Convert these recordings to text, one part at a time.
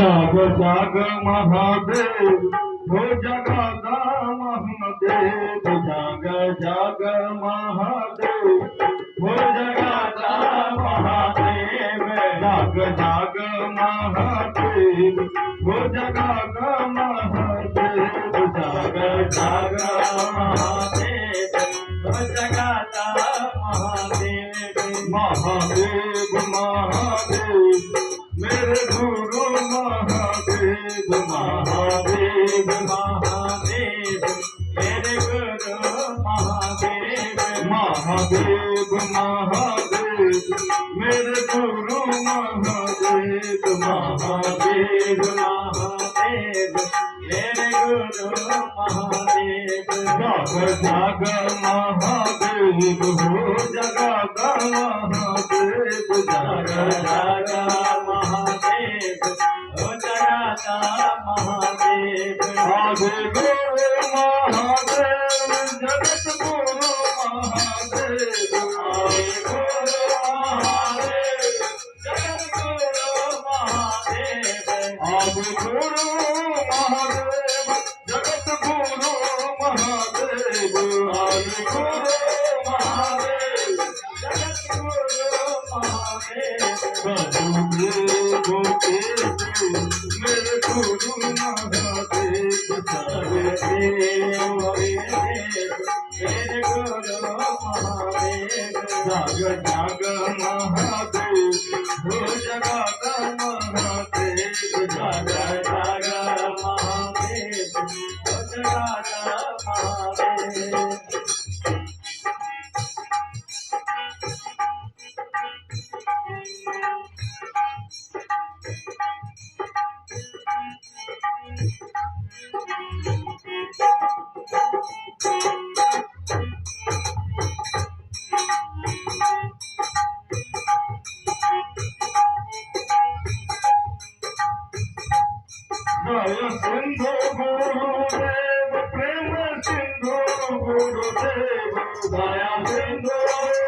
जाग जाग महादेव हो जगादा महादेव जाग जाग महादेव हो जगादा महादेव जाग जाग महादेव हो जगादा महादेव जाग जाग महादेव हो जगादा महादेव महादेव महादेव मेरे गुरु महादेव महादेव महादेव मेरे गुरु महादेव महादेव महादेव मेरे गुरु महादेव महादेव महादेव मेरे गुरु महादेव जाग जाग महादेव हो जगादा महादेव जाग जाग महादेव हो जगादा महादेव आदि गुरु महादेव जगत गुरु महादेव आदि गुरु महादेव जगत गुरु महादेव आदि गुरु महादेव जगत गुरु महादेव आदि गुरु महादेव जगत गुरु महादेव मेरे गुरु महादेव सारे देव मेरे गुरु महादेव जाग जाग महादेव हो जगादा महादेव जाग जाग महादेव हो जगादा महादेव दया सिंधु गुरुदेव प्रेम सिंधु गुरुदेव दया सिंधु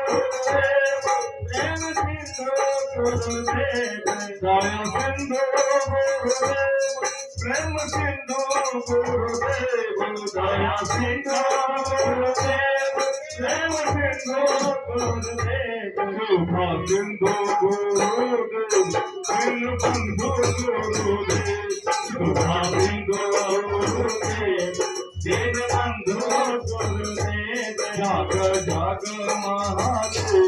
गुरुदेव प्रेम सिंधु गुरुदेव दया सिंधु गुरुदेव प्रेम सिंधु गुरुदेव दया सिंधु गुरुदेव प्रेम सिंधु गुरुदेव कृपा सिंधु गुरुदेव बिन बंधु गुरुदेव कृपाबिंदु गुरुदेव दीन बंधु गुरुदेव जाग जाग महादेव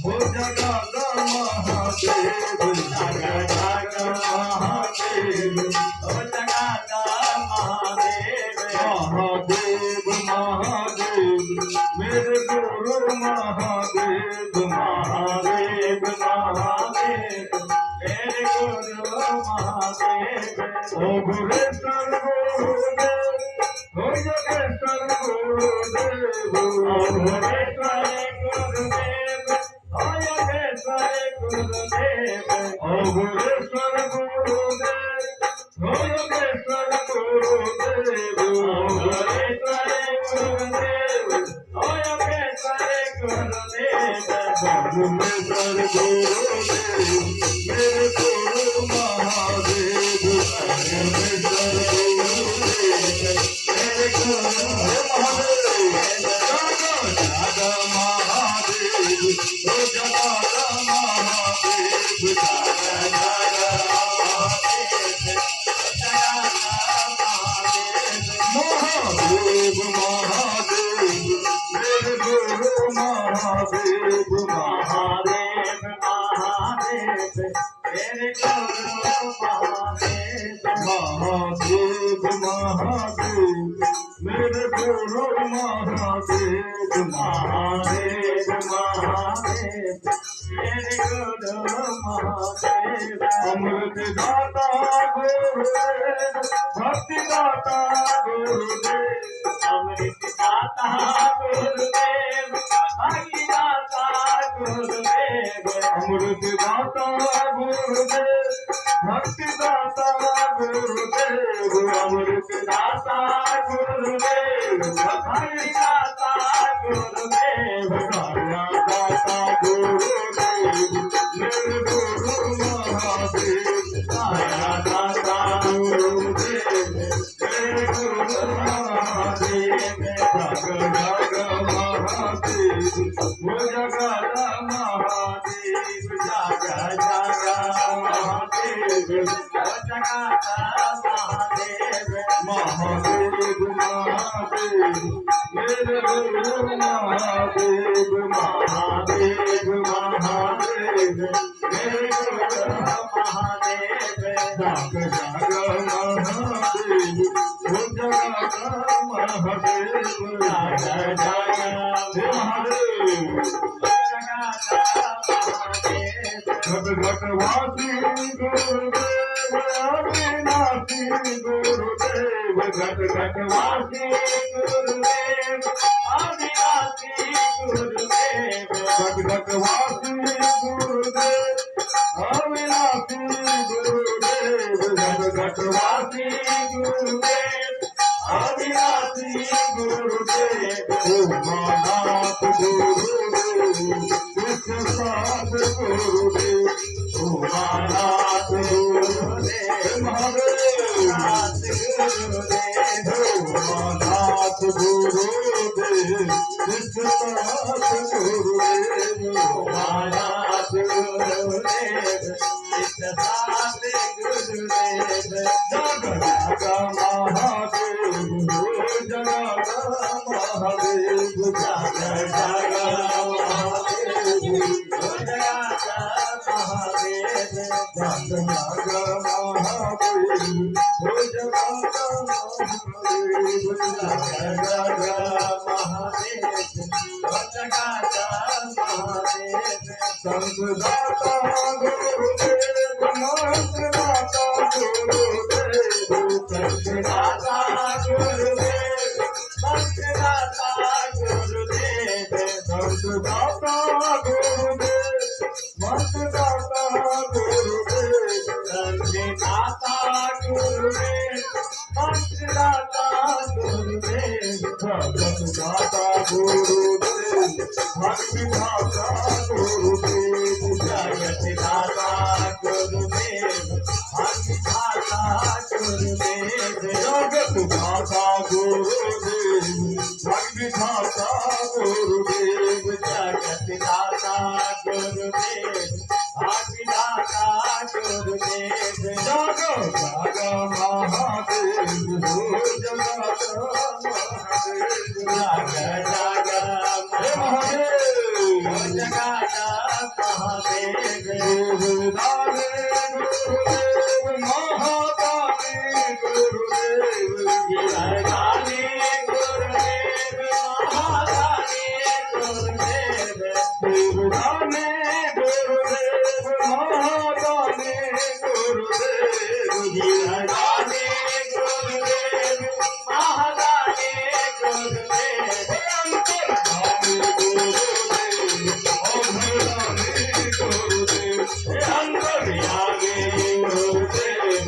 हो जगादा महादेव जाग जाग महादेव हो जगादा महादेव महादेव महादेव मेरे गुरु महादेव महादेव महादेव मेरे गुरु महादेव ओ गुरेश्वर गुरुदेव हो योगेश्वर गुरुदेव ओ गुरेश्वर गुरुदेव हो योगेश्वर गुरुदेव ओ गुरेश्वर गुरुदेव हो योगेश्वर गुरुदेव ओ गुरेश्वर गुरुदेव हो योगेश्वर गुरुदेव गुरेश्वर गुरुदेव मेरे गुरु महादेव गुरेश्वर गुरुदेव मेरे गुरु महादेव जाग जाग महादेव हो जगादा महादेव जाग जाग महादेव महादेव महादेव मेरे गुरु महादेव महादेव महादेव मेरे गुरु महादेव महादेव महादेव मेरे गुरु महादेव महादेव महादेव मेरे गुरु महादेव अमृत दाता गुरुदेव भक्ति दाता गुरुदेव अमृत दाता गुरुदेव भक्ति दाता गुरुदेव अमृत दाता गुरुदेव भक्ति दाता गुरुदेव अमृत दाता गुरुदेव भक्ति दाता गुरुदेव दया दाता गुरुदेव मेरे गुरु महादेव दया दाता महादेव महादेव मेरे गुरु महादेव महादेव महादेव मेरे गुरु महादेव जाग जाग महादेव हो जगा महादेव जाग जाग महादेव घट घटवासी गुरुदेव अविनाशी गुरुदेव घट घटवासी गुरुदेव अविनाशी गुरुदेव घट घटवासी गुरुदेव अविनाशी गुरुदेव घट घटवासी गुरुदेव अविनाशी गुरुदेव उमानाथ गुरुदेव विश्वनाथ गुरुदेव उमानाथ गुरुदेव महादेव उमानाथ गुरुदेव विश्वनाथ गुरुदेव उमानाथ गुरुदेव विश्वनाथ गुरुदेव जग जग महादेव जग महादेव जग जग संतदाता गुरुदेव मंत्रदाता गुरुदेव संतदाता गुरुदेव मंत्रदाता गुरुदेव संतदाता गुरुदेव मंत्रदाता गुरुदेव संतदाता गुरुदेव मंत्रदाता गुरुदेव जगतदाता गुरुदेव भक्तिदाता गुरुदेव जगतदाता गुरुदेव भक्तिदाता गुरुदेव जगतदाता गुरुदेव भक्तिदाता गुरुदेव जगतदाता गुरुदेव भक्तिदाता गुरुदेव जग जग महादेव हो जगत महादेव जग जग महादेव जगत महादेव गुरुदाने गुरुदेव महादाने गुरुदेव गिरगाने गुरुदेव महादाने गुरुदेव गुरुदाने गुरुदेव महादाने गुरुदेव गिरगाने गुरुदेव महादाने गुरुदेव अंतर्यामी गुरुदेव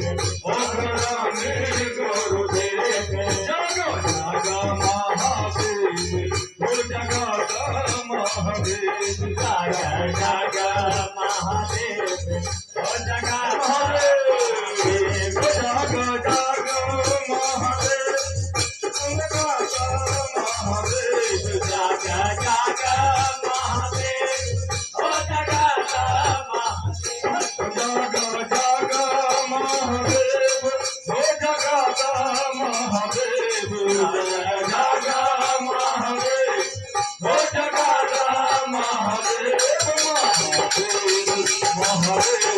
अघराने गुरुदेव जग जग महादेव हो जगत महादेव जग जग महादेव हो जगत महादेव जग जग महादेव जगत महादेव जग जग महादेव हो जगत जग जग महादेव हो जगत महादेव जग महादेव हो जगत महादेव महादेव महादेव